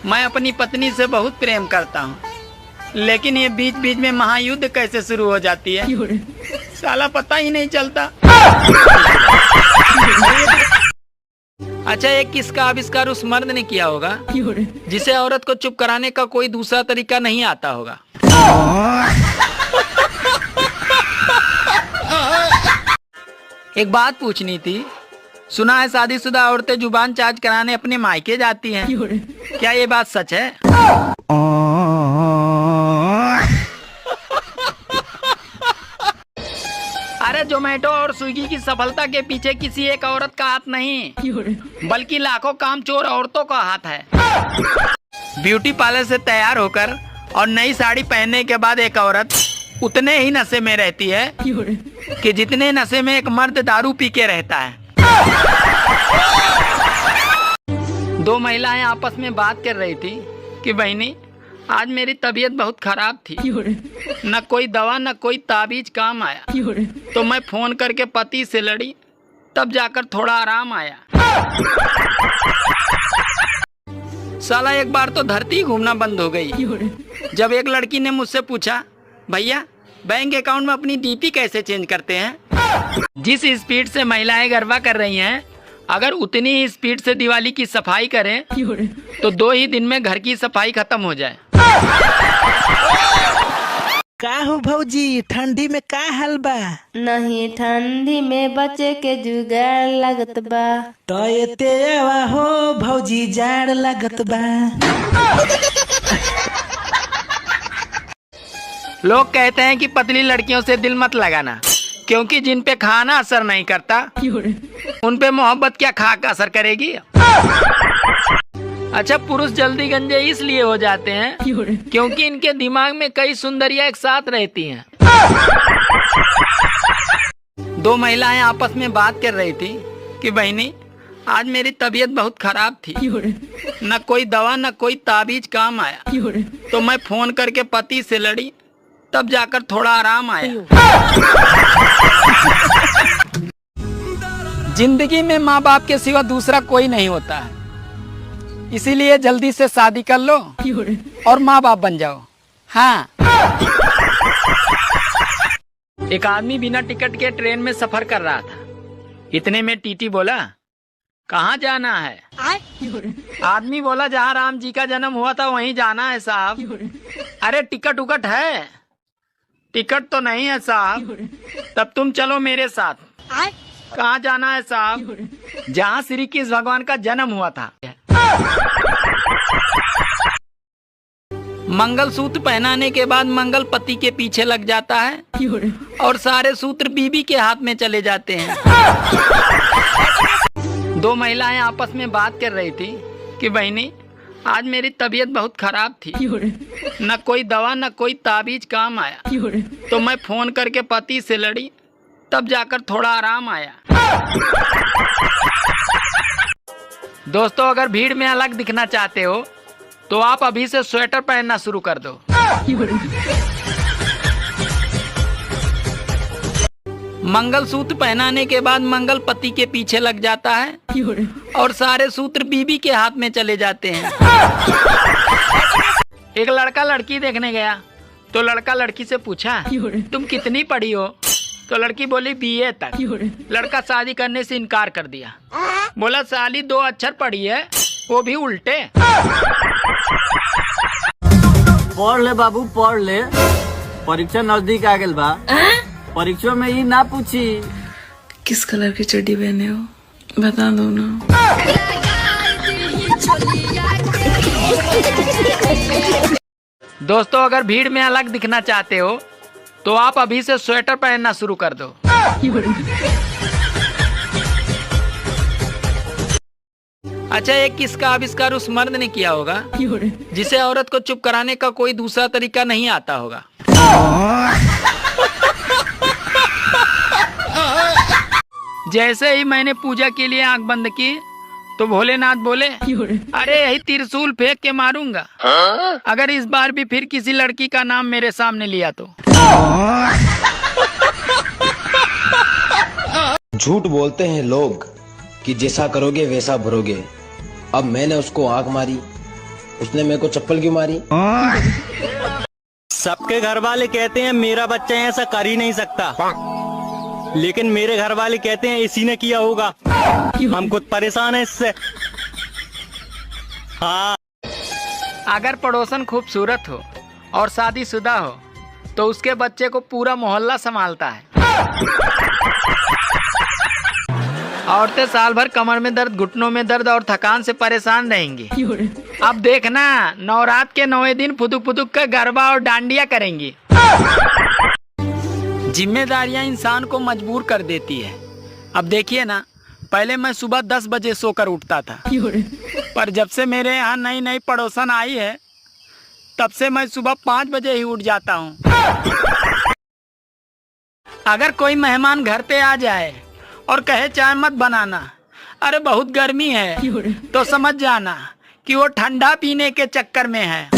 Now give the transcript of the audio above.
मैं अपनी पत्नी से बहुत प्रेम करता हूँ, लेकिन ये बीच बीच में महायुद्ध कैसे शुरू हो जाती है साला पता ही नहीं चलता। अच्छा, एक किसका आविष्कार उस मर्द ने किया होगा जिसे औरत को चुप कराने का कोई दूसरा तरीका नहीं आता होगा। एक बात पूछनी थी, सुना है शादीशुदा औरतें जुबान चार्ज कराने अपने मायके जाती हैं, क्या ये बात सच है? अरे जोमेटो और स्विगी की सफलता के पीछे किसी एक औरत का हाथ नहीं, बल्कि लाखों कामचोर औरतों का हाथ है। ब्यूटी पार्लर से तैयार होकर और नई साड़ी पहनने के बाद एक औरत उतने ही नशे में रहती है कि जितने नशे में एक मर्द दारू पी के रहता है। दो महिलाएं आपस में बात कर रही थी कि बहनी, आज मेरी तबीयत बहुत खराब थी, न कोई दवा न कोई ताबीज काम आया, तो मैं फोन करके पति से लड़ी, तब जाकर थोड़ा आराम आया। साला एक बार तो धरती घूमना बंद हो गई जब एक लड़की ने मुझसे पूछा, भैया बैंक अकाउंट में अपनी डीपी कैसे चेंज करते हैं? जिस स्पीड से महिलाएं गरबा कर रही हैं, अगर उतनी ही स्पीड से दिवाली की सफाई करें तो 2 ही दिन में घर की सफाई खत्म हो जाए। का हो भौजी, ठंडी में का हाल बा? नहीं, ठंडी में बचे के जुगाड़ लगत बा। तो एते आवा हो भौजी, जाड़ लगत बा। लोग कहते हैं कि पतली लड़कियों से दिल मत लगाना, क्योंकि जिन पे खाना असर नहीं करता उन पे मोहब्बत क्या खाक असर करेगी। अच्छा, पुरुष जल्दी गंजे इसलिए हो जाते हैं क्योंकि इनके दिमाग में कई सुंदरियां एक साथ रहती हैं। दो महिलाएं आपस में बात कर रही थी कि बहनी, आज मेरी तबीयत बहुत खराब थी, न कोई दवा न कोई ताबीज काम आया, तो मैं फोन करके पति से लड़ी, तब जाकर थोड़ा आराम आया। जिंदगी में माँ बाप के सिवा दूसरा कोई नहीं होता है, इसीलिए जल्दी से शादी कर लो और माँ बाप बन जाओ। हाँ। एक आदमी बिना टिकट के ट्रेन में सफर कर रहा था, इतने में टीटी बोला, कहाँ जाना है? आदमी बोला, जहाँ राम जी का जन्म हुआ था वहीं जाना है साहब। अरे टिकट उकट है? टिकट तो नहीं है साहब। तब तुम चलो मेरे साथ। कहाँ जाना है साहब? जहाँ श्री कृष्ण भगवान का जन्म हुआ था। मंगलसूत्र पहनाने के बाद मंगल पति के पीछे लग जाता है और सारे सूत्र बीबी के हाथ में चले जाते हैं। दो महिलाएं आपस में बात कर रही थी कि बहनी, आज मेरी तबीयत बहुत खराब थी, न कोई दवा न कोई ताबीज काम आया, तो मैं फोन करके पति से लड़ी, तब जाकर थोड़ा आराम आया। दोस्तों, अगर भीड़ में अलग दिखना चाहते हो तो आप अभी से स्वेटर पहनना शुरू कर दो। मंगलसूत्र पहनाने के बाद मंगल पति के पीछे लग जाता है और सारे सूत्र बीबी के हाथ में चले जाते हैं। एक लड़का लड़की देखने गया तो लड़का लड़की से पूछा, तुम कितनी पढ़ी हो? तो लड़की बोली, BA तक। लड़का शादी करने से इनकार कर दिया, बोला, साली 2 अक्षर पढ़ी है, वो भी उल्टे। पढ़ ले बाबू, पढ़ ले, परीक्षा नजदीक आ गइल बा। परीक्षा में ही ना पूछी किस कलर की चड्डी पहने हो, बता दो ना। दोस्तों, अगर भीड़ में अलग दिखना चाहते हो तो आप अभी से स्वेटर पहनना शुरू कर दो। अच्छा, एक किसका आविष्कार उस मर्द ने किया होगा जिसे औरत को चुप कराने का कोई दूसरा तरीका नहीं आता होगा। जैसे ही मैंने पूजा के लिए आंख बंद की तो भोलेनाथ बोले, अरे यही त्रिशूल फेंक के मारूंगा अगर इस बार भी फिर किसी लड़की का नाम मेरे सामने लिया तो। झूठ बोलते हैं लोग कि जैसा करोगे वैसा भरोगे। अब मैंने उसको आंख मारी उसने मेरे को चप्पल क्यों मारी? सबके घर वाले कहते हैं मेरा बच्चा ऐसा कर ही नहीं सकता, लेकिन मेरे घर वाले कहते हैं इसी ने किया होगा। हम खुद परेशान हैं इससे। हाँ। अगर पड़ोसन खूबसूरत हो और शादीशुदा हो तो उसके बच्चे को पूरा मोहल्ला संभालता है। औरतें साल भर कमर में दर्द, घुटनों में दर्द और थकान से परेशान रहेंगी। अब देखना, नवरात के 9वें दिन फुदुक फुदुक का गरबा और डांडिया करेंगी। जिम्मेदारियां इंसान को मजबूर कर देती है। अब देखिए ना, पहले मैं सुबह 10 बजे सोकर उठता था, पर जब से मेरे यहाँ नई नई पड़ोसन आई है तब से मैं सुबह 5 बजे ही उठ जाता हूँ। अगर कोई मेहमान घर पे आ जाए और कहे चाय मत बनाना, अरे बहुत गर्मी है, तो समझ जाना कि वो ठंडा पीने के चक्कर में है।